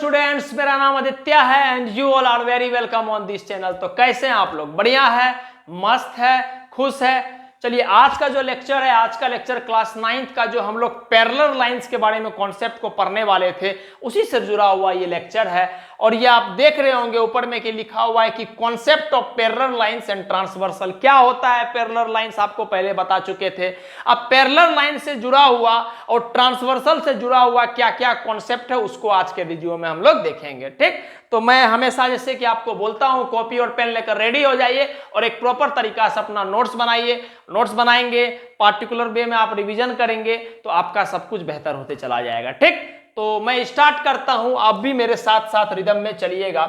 Students, मेरा नाम आदित्य है and you all are very welcome on this channel. तो कैसे हैं आप लोग? बढ़िया है, मस्त है, खुश है। चलिए आज का जो लेक्चर है, आज का लेक्चर क्लास 9th का जो हम लोग पैरेलल लाइंस के बारे में कॉन्सेप्ट को पढ़ने वाले थे उसी से जुड़ा हुआ ये लेक्चर है। और ये आप देख रहे होंगे ऊपर में कि लिखा हुआ है कि concept of parallel lines and transversal. क्या होता है पैरेलल लाइंस आपको पहले बता चुके थे। अब पैरेलल लाइन से जुड़ा हुआ और ट्रांसवर्सल से जुड़ा हुआ क्या क्या कॉन्सेप्ट है उसको आज के वीडियो में हम लोग देखेंगे। ठीक, तो मैं हमेशा जैसे कि आपको बोलता हूं, कॉपी और पेन लेकर रेडी हो जाइए और एक प्रॉपर तरीका से अपना नोट्स बनाइए। नोट्स बनाएंगे, पार्टिकुलर वे में आप रिवीजन करेंगे तो आपका सब कुछ बेहतर होते चला जाएगा। ठीक, तो मैं स्टार्ट करता हूं, आप भी मेरे साथ साथ रिदम में चलिएगा।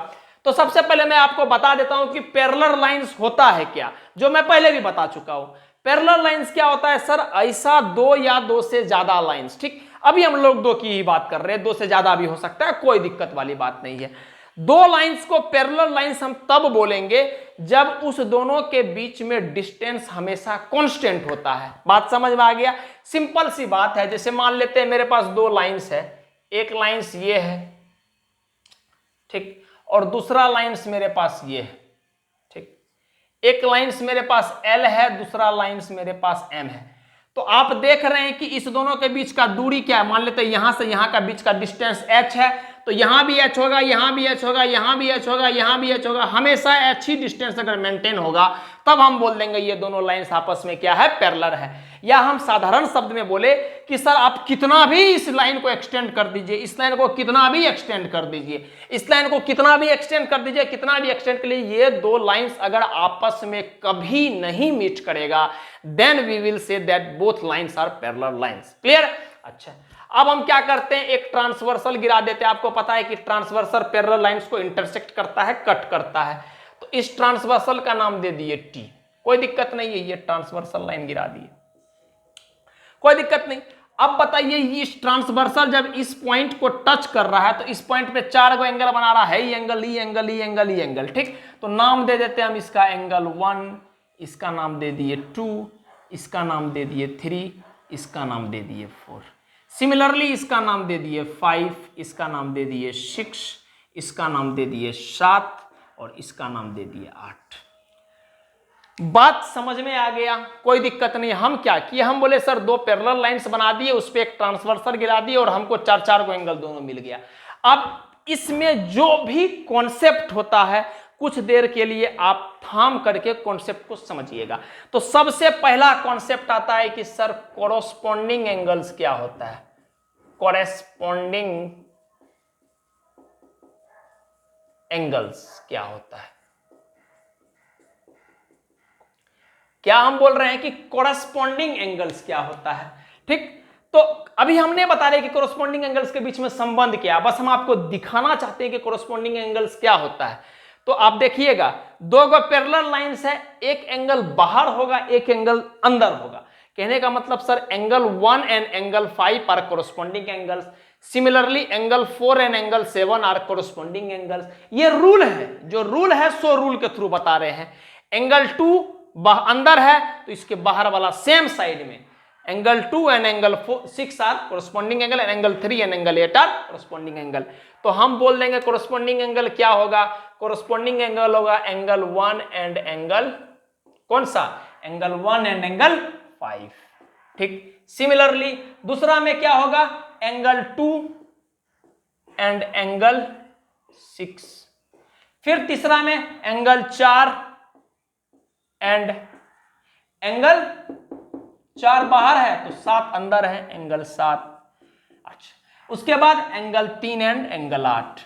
तो सबसे पहले मैं आपको बता देता हूं कि पैरेलल लाइंस होता है क्या, जो मैं पहले भी बता चुका हूं। पैरेलल लाइंस क्या होता है सर? ऐसा दो या दो से ज्यादा लाइंस। ठीक, अभी हम लोग दो की ही बात कर रहे हैं, दो से ज्यादा भी हो सकता है, कोई दिक्कत वाली बात नहीं है। दो लाइंस को पैरेलल लाइंस हम तब बोलेंगे जब उस दोनों के बीच में डिस्टेंस हमेशा कांस्टेंट होता है। बात समझ में आ गया? सिंपल सी बात है। जैसे मान लेते हैं मेरे पास दो लाइंस है, एक लाइंस ये है, ठीक, और दूसरा लाइंस मेरे पास ये है। ठीक, एक लाइंस मेरे पास L है, दूसरा लाइंस मेरे पास M है। तो आप देख रहे हैं कि इस दोनों के बीच का दूरी क्या है। मान लेते हैं यहां से यहां का बीच का डिस्टेंस h है, तो यहां भी h होगा, यहां भी h होगा, यहां भी h होगा, यहां भी h होगा। हमेशा h ही डिस्टेंस अगर मेंटेन होगा तब हम बोल देंगे ये दोनों लाइंस आपस में क्या है? पैरेलल है। या हम साधारण शब्द में बोले कि सर आप कितना भी इस लाइन को एक्सटेंड कर दीजिए, इस लाइन को कितना भी एक्सटेंड कर दीजिए, इस लाइन को कितना भी एक्सटेंड कर दीजिए, कितना भी एक्सटेंड कर लीजिए, ये दो लाइंस अगर आपस में कभी नहीं मीट करेगा then we will say that both lines are parallel lines. Clear? अच्छा, अब हम क्या करते हैं, एक ट्रांसवर्सल गिरा देते हैं। आपको पता है कि ट्रांसवर्सल पैरेलल लाइंस को इंटरसेक्ट करता है, कट करता है। तो इस ट्रांसवर्सल का नाम दे दिए T, कोई दिक्कत नहीं है, ये ट्रांसवर्सल लाइन गिरा दिए, कोई दिक्कत नहीं। अब बताइए इस ट्रांसवर्सल जब इस पॉइंट को टच कर रहा है तो इस पॉइंट पे चार गो एंगल बना रहा है, E angle, E angle, E angle, E angle. ठीक, तो नाम दे देते हैं हम इसका एंगल 1, इसका नाम दे दिए 2, इसका नाम दे दिए 3, इसका नाम दे दिए 4। सिमिलरली इसका नाम दे दिए 5, इसका नाम दे दिए 6, इसका नाम दे दिए 7 और इसका नाम दे दिए 8। बात समझ में आ गया? कोई दिक्कत नहीं। हम क्या किए, हम बोले सर दो पैरेलल लाइंस बना दिए, उस पे एक ट्रांसवर्सल गिरा दिए और हमको चार चार को एंगल दोनों मिल गया। अब इसमें जो भी कॉन्सेप्ट होता है कुछ देर के लिए आप थाम करके कॉन्सेप्ट को समझिएगा। तो सबसे पहला कॉन्सेप्ट आता है कि सर कोरोस्पोंडिंग एंगल्स क्या होता है। कोरेस्पोंडिंग एंगल्स क्या होता है? क्या हम बोल रहे हैं कि कोरेस्पोंडिंग एंगल्स क्या होता है? ठीक, तो अभी हमने बता रहे कि कोरेस्पोंडिंग एंगल्स के बीच में संबंध क्या है, बस हम आपको दिखाना चाहते हैं कि कोरेस्पोंडिंग एंगल्स क्या होता है। तो आप देखिएगा दो गो पैरेलल लाइंस है, एक एंगल बाहर होगा, एक एंगल अंदर होगा। कहने का मतलब sir angle 1 and angle 5 are corresponding angles. Similarly angle 4 and angle 7 are corresponding angles. ये रूल है, जो रूल है सो रूल के थ्रू बता रहे हैं। एंगल 2 अंदर है तो इसके बाहर वाला सेम साइड में angle 2 and angle 6 are corresponding angle and angle 3 and angle 8 are corresponding angle. तो हम बोल देंगे कोरेस्पोंडिंग एंगल क्या होगा? कोरेस्पोंडिंग एंगल होगा एंगल 1 एंड एंगल, कौन सा? Angle 1 and angle 5। ठीक, सिमिलरली दूसरा में क्या होगा? Angle 2 and angle 6। फिर तीसरा में एंगल 4 एंड एंगल 4 बाहर है तो 7 अंदर है, एंगल 7। अच्छा, उसके बाद एंगल 3 एंड एंगल 8।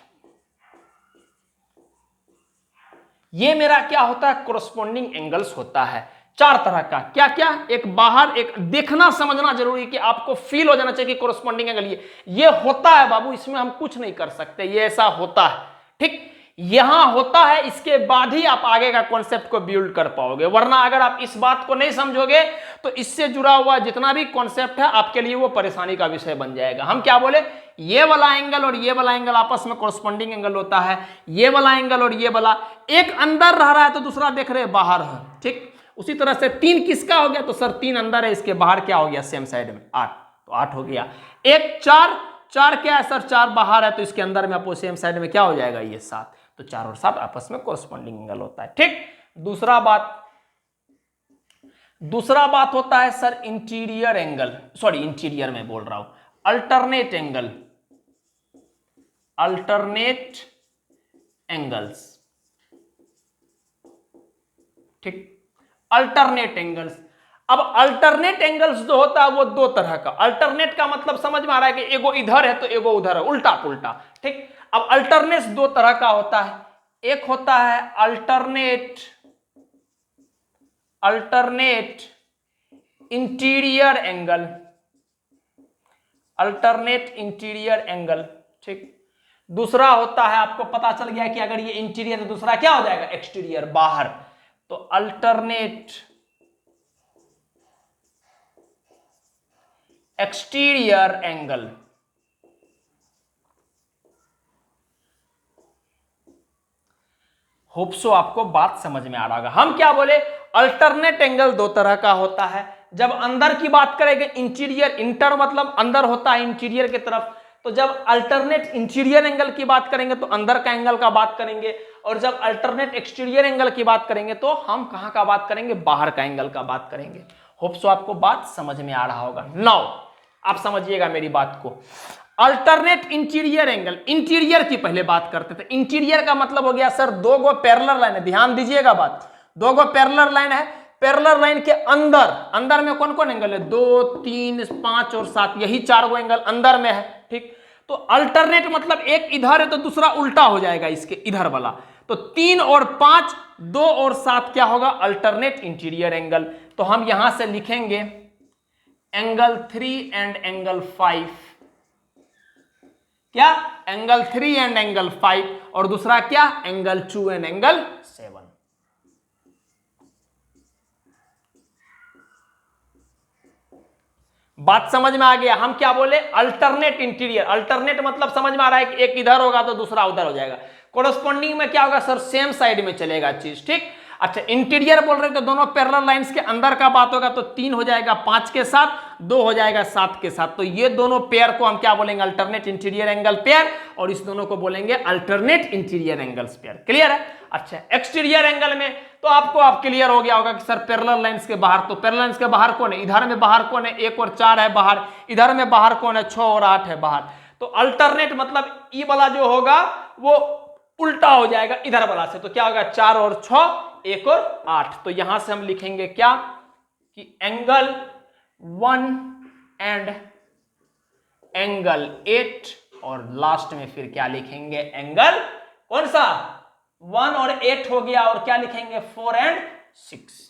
ये मेरा क्या होता है? कोरेस्पोंडिंग एंगल्स होता है। चार तरह का। क्या क्या? एक बाहर, एक देखना समझना जरूरी कि आपको फील हो जाना चाहिए कि कोरेस्पोंडिंग एंगल ये होता है बाबू, इसमें हम कुछ नहीं कर सकते, ये ऐसा होता है। ठीक, यहां होता है, इसके बाद ही आप आगे का कॉन्सेप्ट को बिल्ड कर पाओगे, वरना अगर आप इस बात को नहीं समझोगे तो इससे जुड़ा हुआ जितना भी कॉन्सेप्ट है आपके लिए वो परेशानी का विषय बन जाएगा। हम क्या बोले, ये वाला एंगल और ये वाला एंगल आपस में कॉरेस्पोंडिंग एंगल होता है। ये वाला एंगल और ये वाला, एक अंदर रह रहा है तो दूसरा देख रहे बाहर है। ठीक, उसी तरह से 3 किसका हो गया? तो सर 3 अंदर है, इसके बाहर क्या हो गया? सेम साइड में 8, तो 8 हो गया। एक 4 4 क्या है सर, 4 बाहर है तो इसके अंदर में आपको सेम साइड में क्या हो जाएगा, ये 7। तो 4 और 7 आपस में कोरस्पॉन्डिंग एंगल होता है। ठीक, दूसरा बात होता है sir interior angle, sorry interior में बोल रहा हूं, अल्टरनेट एंगल्स। ठीक, अल्टरनेट एंगल्स। अब अल्टरनेट एंगल्स जो होता है वो 2 तरह का, अल्टरनेट का मतलब समझ में आ रहा है कि एगो इधर है तो एगो उधर है, उल्टा पुल्टा। ठीक, अब अल्टरनेट 2 तरह का होता है, एक होता है अल्टरनेट इंटीरियर एंगल, ठीक। दूसरा होता है, आपको पता चल गया कि अगर ये इंटीरियर है तो दूसरा क्या हो जाएगा, एक्सटीरियर, बाहर। तो alternate exterior angle. Hope so आपको बात समझ में आ रहा होगा। हम क्या बोले, अल्टरनेट एंगल 2 तरह का होता है। जब अंदर की बात करेंगे, इंटीरियर, इंटर मतलब अंदर होता है इंटीरियर की तरफ, तो जब अल्टरनेट इंटीरियर एंगल की बात करेंगे तो अंदर का एंगल का बात करेंगे, और जब अल्टरनेट एक्सटीरियर एंगल की बात करेंगे तो हम कहां का बात करेंगे, बाहर का एंगल का बात करेंगे। होप सो आपको बात समझ में आ रहा होगा। नाउ आप समझिएगा मेरी बात को। अल्टरनेट इंटीरियर एंगल, इंटीरियर की पहले बात करते थे। इंटीरियर का मतलब हो गया सर 2 गो पैरेलल लाइन है, ध्यान दीजिएगा बात, 2 गो पैरेलल लाइन है। पैरेलल लाइन के अंदर में कौन कौन एंगल है, 2, 3, 5 और 7, यही 4 गो एंगल अंदर में है। ठीक, तो अल्टरनेट मतलब एक इधर है तो दूसरा उल्टा हो जाएगा इसके इधर वाला, तो 3 और 5, 2 और 7 क्या होगा, अल्टरनेट इंटीरियर एंगल। तो हम यहां से लिखेंगे एंगल 3 एंड एंगल 5, क्या, एंगल 3 एंड एंगल 5, और दूसरा क्या, एंगल 2 एंड एंगल 7। बात समझ में आ गया। हम क्या बोले, अल्टरनेट इंटीरियर, अल्टरनेट मतलब समझ में आ रहा है कि एक इधर होगा तो दूसरा उधर हो जाएगा। कोरस्पॉन्डिंग में क्या होगा सर, सेम साइड में चलेगा चीज। ठीक, अच्छा इंटीरियर बोल रहे तो दोनों पैरेलल लाइंस के अंदर का बात होगा, तो 3 हो जाएगा 5 के साथ, 2 हो जाएगा 7 के साथ। तो ये दोनों पेयर को हम क्या बोलेंगे, अल्टरनेट इंटीरियर एंगल पेयर, और इस दोनों को बोलेंगे alternate interior angles pair. Clear है। अच्छा एक्सटीरियर एंगल में तो आपको आप क्लियर हो गया होगा कि सर पैरेलल लाइंस के बाहर, तो पैरेलल लाइंस के बाहर कौन है, इधर में बाहर कौन है, 1 और 4 है बाहर, इधर में बाहर कौन है, 6 और 8 है बाहर। तो अल्टरनेट मतलब ई वाला जो होगा वो उल्टा हो जाएगा इधर वाला से, तो क्या होगा, 4 और 6, 1 और 8। तो यहां से हम लिखेंगे क्या, कि एंगल 1 एंड एंगल 8, और लास्ट में फिर क्या लिखेंगे, एंगल कौन सा, 1 और 8 हो गया, और क्या लिखेंगे, 4 एंड 6।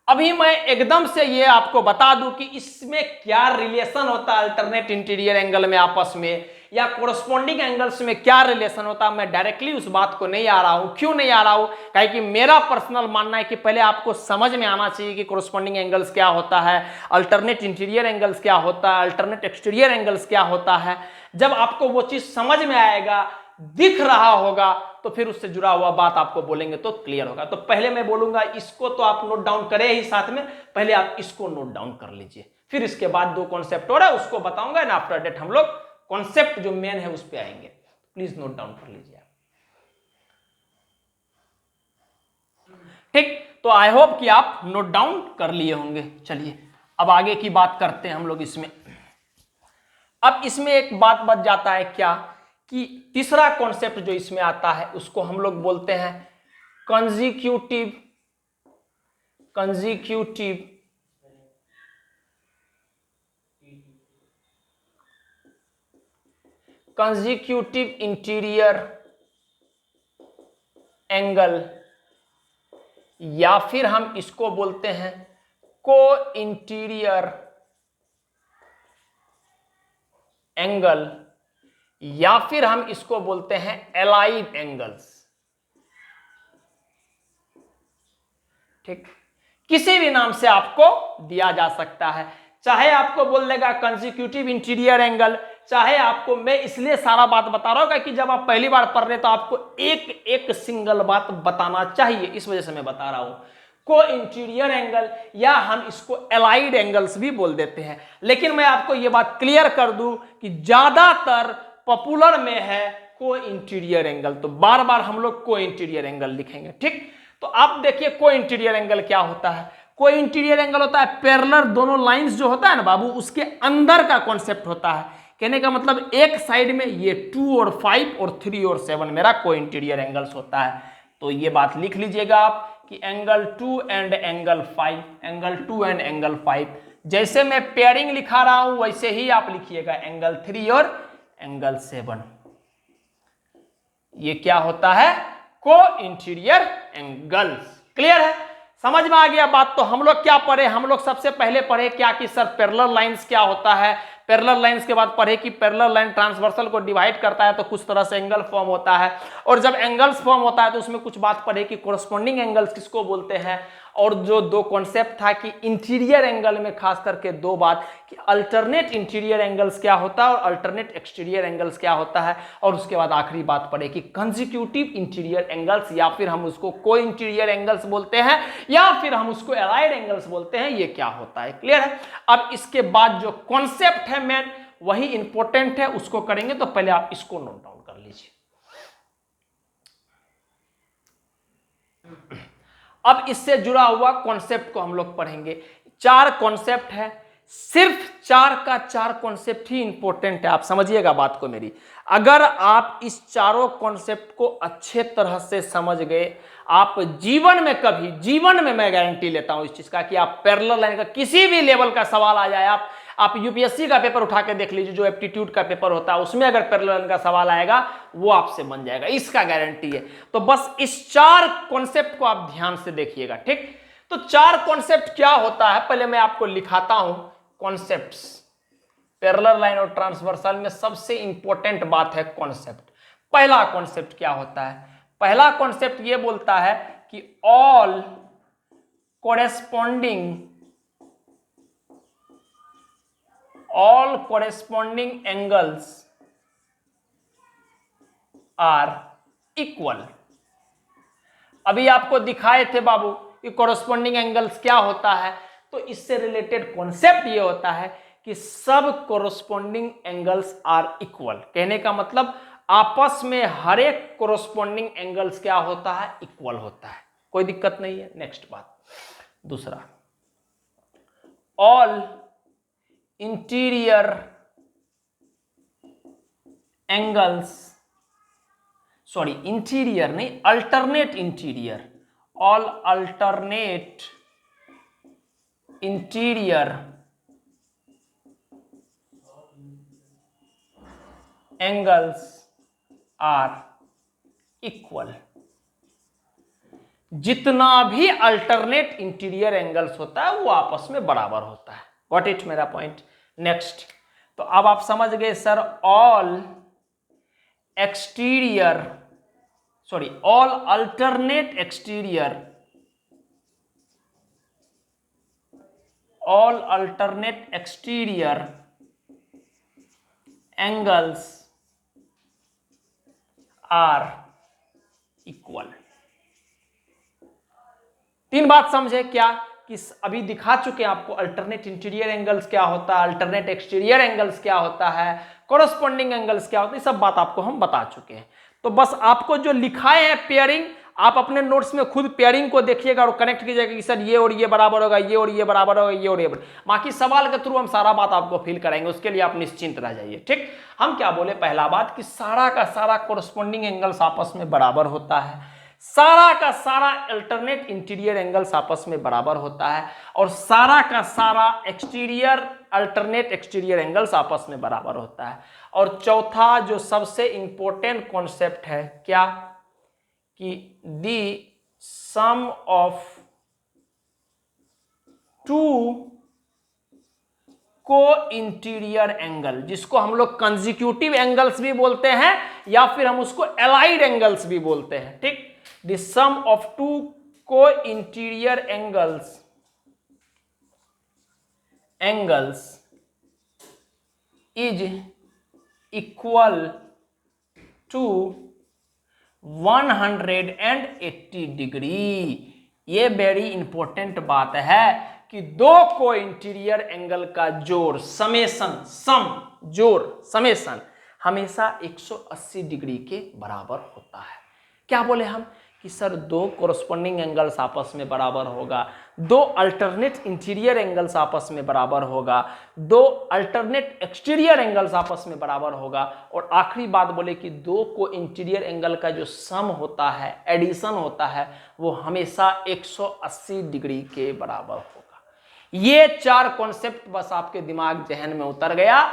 अभी मैं एकदम से ये आपको बता दूं कि इसमें क्या रिलेशन होता है अल्टरनेट इंटीरियर एंगल में आपस में, या कोरस्पॉन्डिंग एंगल्स में क्या रिलेशन होता है। मैं डायरेक्टली उस बात को नहीं आ रहा हूं। क्यों नहीं आ रहा हूं, काहे कि मेरा पर्सनल मानना है कि पहले आपको समझ में आना चाहिए कि कोरस्पॉन्डिंग एंगल्स क्या होता है, अल्टरनेट इंटीरियर एंगल्स क्या होता है, अल्टरनेट एक्सटीरियर एंगल्स क्या होता है। जब आपको वो चीज समझ में आएगा, दिख रहा होगा, तो फिर उससे जुड़ा हुआ बात आपको बोलेंगे तो क्लियर होगा। तो पहले मैं बोलूंगा इसको तो आप नोट डाउन करें ही साथ में, पहले आप इसको नोट डाउन कर लीजिए, फिर इसके बाद 2 कॉन्सेप्ट और है उसको बताऊंगा, एंड आफ्टर डेट हम लोग कॉन्सेप्ट जो मेन है उस पे आएंगे। प्लीज नोट डाउन कर लीजिए। ठीक, तो आई होप कि आप नोट डाउन कर लिए होंगे। चलिए अब आगे की बात करते हैं हम लोग इसमें। अब इसमें एक बात बच जाता है क्या, कि तीसरा कॉन्सेप्ट जो इसमें आता है उसको हम लोग बोलते हैं कंजिक्यूटिव इंटीरियर एंगल, या फिर हम इसको बोलते हैं को इंटीरियर एंगल, या फिर हम इसको बोलते हैं एलाइड एंगल्स। ठीक, किसी भी नाम से आपको दिया जा सकता है, चाहे आपको बोल देगा कंजिक्यूटिव इंटीरियर एंगल, चाहे आपको, मैं इसलिए सारा बात बता रहा हूं कि जब आप पहली बार पढ़ रहे तो आपको एक एक सिंगल बात बताना चाहिए, इस वजह से मैं बता रहा हूं। को इंटीरियर एंगल, या हम इसको एलाइड एंगल्स भी बोल देते हैं। लेकिन मैं आपको यह बात क्लियर कर दूं कि ज्यादातर पॉपुलर में है को इंटीरियर एंगल, तो बार बार हम लोग को इंटीरियर एंगल लिखेंगे। ठीक, तो आप देखिए को इंटीरियर एंगल क्या होता है। को इंटीरियर एंगल होता है पैरेलल दोनों लाइंस जो होता है ना बाबू, उसके अंदर का कॉन्सेप्ट होता है। कहने का मतलब एक साइड में ये 2 और 5 और 3 और 7 मेरा को इंटीरियर एंगल्स होता है। तो ये बात लिख लीजिएगा आप कि angle 2 and angle 5, angle 2 and angle 5। जैसे मैं पेयरिंग लिखा रहा हूं वैसे ही आप लिखिएगा एंगल 3 और एंगल 7। ये क्या होता है, को इंटीरियर एंगल्स। क्लियर है, समझ में आ गया बात। तो हम लोग क्या पढ़े, हम लोग सबसे पहले पढ़े क्या कि सर पैरेलल लाइंस क्या होता है। पैरेलल लाइंस के बाद पढ़े कि पैरेलल लाइन ट्रांसवर्सल को डिवाइड करता है तो कुछ तरह से एंगल फॉर्म होता है, और जब एंगल्स फॉर्म होता है तो उसमें कुछ बात पढ़े कि कोरस्पॉन्डिंग एंगल्स किसको बोलते हैं। और जो दो कॉन्सेप्ट था कि इंटीरियर एंगल में खास करके दो बात कि अल्टरनेट इंटीरियर एंगल्स क्या होता है और अल्टरनेट एक्सटीरियर एंगल्स क्या होता है। और उसके बाद आखिरी बात पढ़े कि कंसेक्यूटिव इंटीरियर एंगल्स, या फिर हम उसको को इंटीरियर एंगल्स बोलते हैं, या फिर हम उसको एलाइड एंगल्स बोलते हैं, ये क्या होता है। क्लियर है। अब इसके बाद जो कॉन्सेप्ट है मेन वही इंपॉर्टेंट है, उसको करेंगे। तो पहले आप इसको नोट डाउन कर लीजिए। अब इससे जुड़ा हुआ कॉन्सेप्ट को हम लोग पढ़ेंगे। 4 कॉन्सेप्ट है, सिर्फ 4 का 4 कॉन्सेप्ट ही इंपॉर्टेंट है। आप समझिएगा बात को मेरी। अगर आप इस चारों कॉन्सेप्ट को अच्छे तरह से समझ गए, आप जीवन में कभी, जीवन में मैं गारंटी लेता हूं इस चीज का कि आप पैरेलल लाइन का किसी भी लेवल का सवाल आ जाए, आप यूपीएससी का पेपर उठा के देख लीजिए, जो एप्टीट्यूड का पेपर होता है उसमें अगर पैरेलल का सवाल आएगा वो आपसे बन जाएगा, इसका गारंटी है। तो बस इस 4 कॉन्सेप्ट को आप ध्यान से देखिएगा। ठीक, तो 4 कॉन्सेप्ट क्या होता है पहले मैं आपको लिखाता हूं। कॉन्सेप्ट्स पैरेलल लाइन और ट्रांसवर्सल में सबसे इंपॉर्टेंट बात है कॉन्सेप्ट। पहला कॉन्सेप्ट क्या होता है, पहला कॉन्सेप्ट ये बोलता है कि all corresponding angles are equal। अभी आपको दिखाए थे बाबू कि कोरस्पॉन्डिंग एंगल्स क्या होता है, तो इससे रिलेटेड कॉन्सेप्ट ये होता है कि सब कोरस्पॉन्डिंग एंगल्स आर इक्वल। कहने का मतलब आपस में हर एक कोरस्पॉन्डिंग एंगल्स क्या होता है, इक्वल होता है, कोई दिक्कत नहीं है। नेक्स्ट बात, दूसरा, all interior angles, sorry interior नहीं, alternate interior, all alternate interior angles are equal. जितना भी अल्टरनेट इंटीरियर एंगल्स होता है वो आपस में बराबर होता है। व्हाट इट मेरा पॉइंट। नेक्स्ट, तो अब आप समझ गए sir, all exterior, sorry all alternate exterior, all alternate exterior angles are equal. 3 बात समझे क्या कि अभी दिखा चुके हैं आपको अल्टरनेट इंटीरियर एंगल्स क्या होता है, अल्टरनेट एक्सटीरियर एंगल्स क्या होता है, कोरस्पॉन्डिंग एंगल्स क्या होता है, ये सब बात आपको हम बता चुके हैं। तो बस आपको जो लिखाए हैं पेयरिंग, आप अपने नोट्स में खुद पेयरिंग को देखिएगा और कनेक्ट कीजिएगा कि सर ये और ये बराबर होगा, ये और ये बराबर होगा, ये और ये बराबर। बाकी सवाल के थ्रू हम सारा बात आपको फिल कराएंगे, उसके लिए आप निश्चिंत रह जाइए। ठीक, हम क्या बोले, पहला बात कि सारा का सारा कोरस्पॉन्डिंग एंगल्स आपस में बराबर होता है, सारा का सारा अल्टरनेट इंटीरियर एंगल्स आपस में बराबर होता है, और सारा का सारा एक्सटीरियर अल्टरनेट एक्सटीरियर एंगल्स आपस में बराबर होता है। और चौथा जो सबसे इंपॉर्टेंट कॉन्सेप्ट है क्या, कि द सम ऑफ 2 को इंटीरियर एंगल, जिसको हम लोग कंसेक्यूटिव एंगल्स भी बोलते हैं या फिर हम उसको एलाइड एंगल्स भी बोलते हैं। ठीक, द सम ऑफ 2 को interior angles is equal to 180 degree. ये वेरी इंपॉर्टेंट बात है कि दो को इंटीरियर एंगल का जोड़ समेसन जोड़ समेसन हमेशा 180 डिग्री के बराबर होता है। क्या बोले हम कि सर दो कोरस्पोंडिंग एंगल्स आपस में बराबर होगा, दो अल्टरनेट इंटीरियर एंगल्स आपस में बराबर होगा, दो अल्टरनेट एक्सटीरियर एंगल्स आपस में बराबर होगा, और आखिरी बात बोले कि दो को इंटीरियर एंगल का जो सम होता है, एडिशन होता है, वो हमेशा 180 डिग्री के बराबर होगा। ये चार कॉन्सेप्ट बस आपके दिमाग जहन में उतर गया,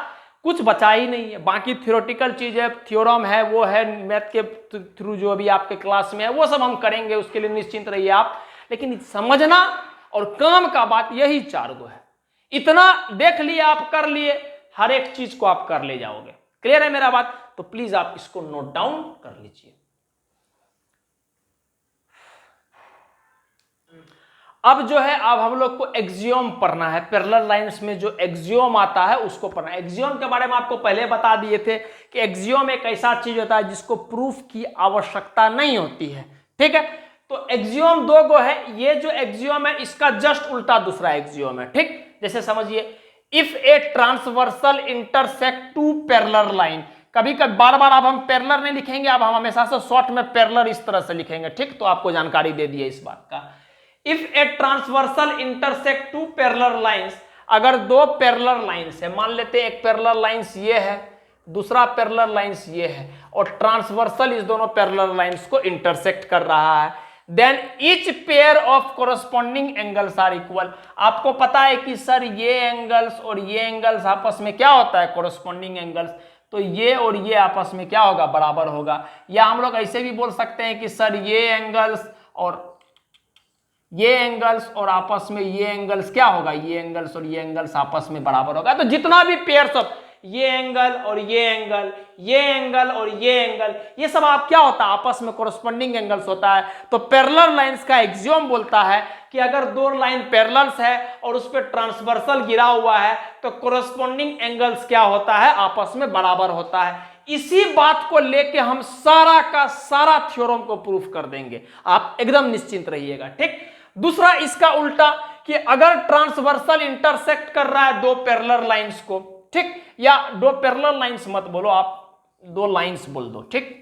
कुछ बचा ही नहीं है। बाकी थ्योरेटिकल चीज है, थ्योरम है, वो है मैथ के थ्रू जो अभी आपके क्लास में है, वो सब हम करेंगे, उसके लिए निश्चिंत रहिए आप। लेकिन समझना और काम का बात यही चार गो है। इतना देख लिए आप, कर लिए, हर एक चीज को आप कर ले जाओगे। क्लियर है मेरा बात? तो प्लीज आप इसको नोट डाउन कर लीजिए। अब जो है, अब हम लोग को एक्सियोम पढ़ना है। पैरेलल लाइंस में जो एक्सियोम आता है उसको पढ़ना है। एक्सियोम के बारे में आपको पहले बता दिए थे कि एक्सियोम एक ऐसा चीज होता है जिसको प्रूफ की आवश्यकता नहीं होती है। ठीक है, तो एक्सियोम दो गो है। ये जो एक्सियोम है इसका जस्ट उल्टा दूसरा एक्सियोम है। ठीक, जैसे समझिए, if a transversal intersect two parallel line, कभी कभी बार बार अब हम पैरेलल नहीं लिखेंगे, अब हम हमेशा से शॉर्ट में पैरेलल इस तरह से लिखेंगे। ठीक, तो आपको जानकारी दे दी है इस बात का। If a transversal intersect two parallel lines, अगर दो पैरेलल लाइंस है, मान लेते हैं एक पैरेलल लाइंस ये है, दूसरा पैरेलल लाइंस ये है, और ट्रांसवर्सल इस दोनों पैरेलल लाइंस को इंटरसेक्ट कर रहा है, then each pair of corresponding angles are equal. आपको पता है कि सर ये एंगल्स और ये एंगल्स आपस में क्या होता है, कोरस्पोंडिंग एंगल्स, तो ये और ये आपस में क्या होगा, बराबर होगा। या हम लोग ऐसे भी बोल सकते हैं कि सर ये एंगल्स और ये एंगल्स और आपस में ये एंगल्स क्या होगा, ये एंगल्स और ये एंगल्स आपस में बराबर होगा। तो जितना भी पेयर्स ऑफ ये एंगल और ये एंगल, ये एंगल और ये एंगल, ये सब आप क्या होता है, आपस में कोरस्पोंडिंग एंगल्स होता है। तो पैरेलल लाइंस का एक्सियोम बोलता है कि अगर दो लाइन पैरेलल्स है और उस पर ट्रांसवर्सल गिरा हुआ है तो कोरस्पोंडिंग एंगल्स क्या होता है, आपस में बराबर होता है। इसी बात को लेके हम सारा का सारा थ्योरम को प्रूफ कर देंगे, आप एकदम निश्चिंत रहिएगा। ठीक, दूसरा इसका उल्टा कि अगर ट्रांसवर्सल इंटरसेक्ट कर रहा है दो पैरेलल लाइंस को, ठीक, या दो पैरेलल लाइंस मत बोलो, आप दो लाइंस बोल दो। ठीक,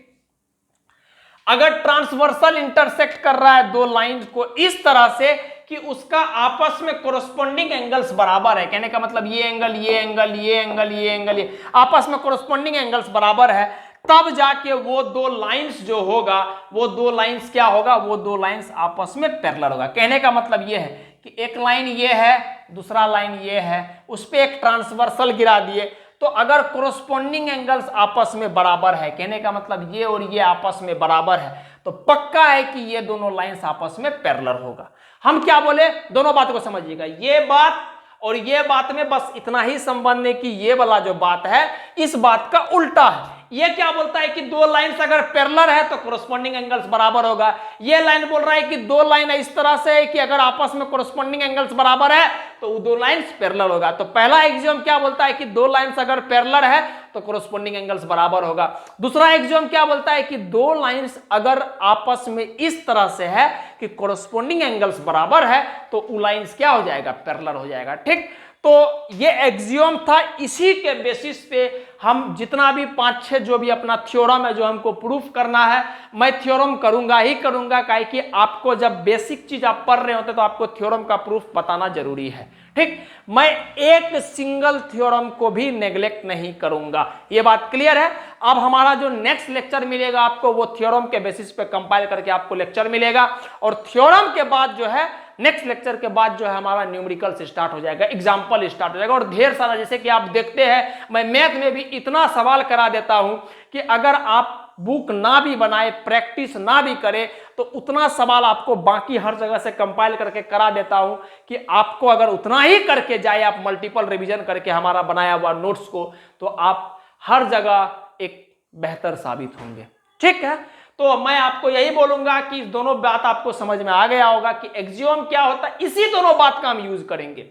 अगर ट्रांसवर्सल इंटरसेक्ट कर रहा है दो लाइंस को इस तरह से कि उसका आपस में कोरस्पोंडिंग एंगल्स बराबर है, कहने का मतलब ये एंगल, ये एंगल, ये एंगल, ये एंगल, ये आपस में कोरस्पोंडिंग एंगल्स बराबर है, तब जाके वो दो लाइंस जो होगा, वो दो लाइंस क्या होगा, वो दो लाइंस आपस में पैरेलल होगा। कहने का मतलब ये है कि एक लाइन ये है, दूसरा लाइन ये है, उस पे एक ट्रांसवर्सल गिरा दिए, तो अगर कोरस्पोंडिंग एंगल्स आपस में बराबर है, कहने का मतलब ये और ये आपस में बराबर है, तो पक्का है कि ये दोनों लाइंस आपस में पैरेलल होगा। हम क्या बोले, दोनों बात को समझिएगा, ये बात और ये बात में बस इतना ही संबंध है कि ये वाला जो बात है इस बात का उल्टा है। ये क्या बोलता है कि दो लाइंस अगर पैरेलल है तो कोरस्पोंडिंग एंगल्स बराबर होगा। ये लाइन बोल रहा है कि दो लाइन इस तरह से है कि अगर आपस में कोरस्पोंडिंग एंगल्स बराबर है तो वो दो लाइंस पैरेलल होगा। तो पहला एक्सियोम क्या बोलता है कि दो लाइंस अगर पैरेलल है तो कोरस्पोंडिंग एंगल्स बराबर होगा। दूसरा एक्सियोम क्या बोलता है कि दो लाइंस अगर आपस में इस तरह से है कि कोरस्पोंडिंग एंगल्स बराबर है तो वो लाइंस क्या हो जाएगा, पैरेलल हो जाएगा। ठीक, तो ये एक्सियोम था, इसी के बेसिस पे हम जितना भी 5-6 जो भी अपना थ्योरम है जो हमको प्रूफ करना है, मैं थ्योरम करूंगा ही करूंगा, काहे कि आपको जब बेसिक चीज आप पढ़ रहे होते तो आपको थ्योरम का प्रूफ बताना जरूरी है। ठीक, मैं एक सिंगल थ्योरम को भी नेग्लेक्ट नहीं करूंगा, ये बात क्लियर है। अब हमारा जो नेक्स्ट लेक्चर मिलेगा आपको, वो थ्योरम के बेसिस पे कंपाइल करके आपको लेक्चर मिलेगा, और थ्योरम के बाद जो है नेक्स्ट लेक्चर के बाद जो है हमारा न्यूमेरिकल्स स्टार्ट हो जाएगा, एग्जाम्पल स्टार्ट हो जाएगा, और ढेर सारा, जैसे कि आप देखते हैं मैं मैथ में भी इतना सवाल करा देता हूं कि अगर आप बुक ना भी बनाए, प्रैक्टिस ना भी करे, तो उतना सवाल आपको बाकी हर जगह से कंपाइल करके करा देता हूं कि आपको अगर उतना ही करके जाए, आप मल्टीपल रिवीजन करके हमारा बनाया हुआ नोट्स को, तो आप हर जगह एक बेहतर साबित होंगे। ठीक है, तो मैं आपको यही बोलूंगा कि दोनों बात आपको समझ में आ गया होगा कि एक्सियोम क्या होता है, इसी दोनों बात का हम यूज करेंगे।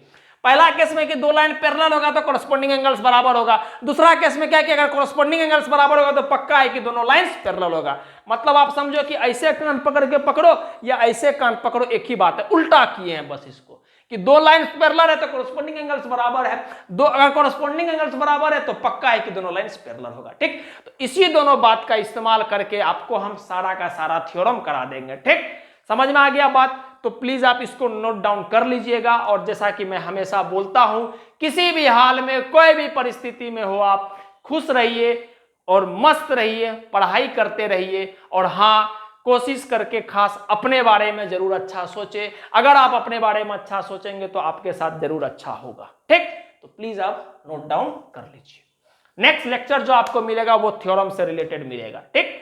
पहला केस में कि दो लाइन पैरेलल होगा तो कॉरस्पॉन्डिंग एंगल्स बराबर होगा, दूसरा केस में क्या कि अगर कॉरस्पॉन्डिंग एंगल्स बराबर होगा तो पक्का है कि दोनों लाइंस पैरेलल होगा। मतलब आप समझो कि ऐसे कान पकड़ के पकड़ो या ऐसे कान पकड़ो, एक ही बात है, उल्टा किए हैं बस इसको कि दो लाइंस पैरेलल है तो कॉरस्पॉन्डिंग एंगल्स बराबर है, दो अगर कॉरस्पॉन्डिंग एंगल्स बराबर है तो पक्का है कि दोनों लाइंस पैरेलल होगा। ठीक, तो इसी दोनों बात का इस्तेमाल करके आपको हम सारा का सारा थ्योरम करा देंगे। ठीक, समझ में आ गया बात? तो प्लीज आप इसको नोट डाउन कर लीजिएगा। और जैसा कि मैं हमेशा बोलता हूं, किसी भी हाल में कोई भी परिस्थिति में हो, आप खुश रहिए और मस्त रहिए, पढ़ाई करते रहिए और हाँ, कोशिश करके खास अपने बारे में जरूर अच्छा सोचे। अगर आप अपने बारे में अच्छा सोचेंगे तो आपके साथ जरूर अच्छा होगा। ठीक, तो प्लीज आप नोट डाउन कर लीजिए। नेक्स्ट लेक्चर जो आपको मिलेगा वो थ्योरम से रिलेटेड मिलेगा। ठीक।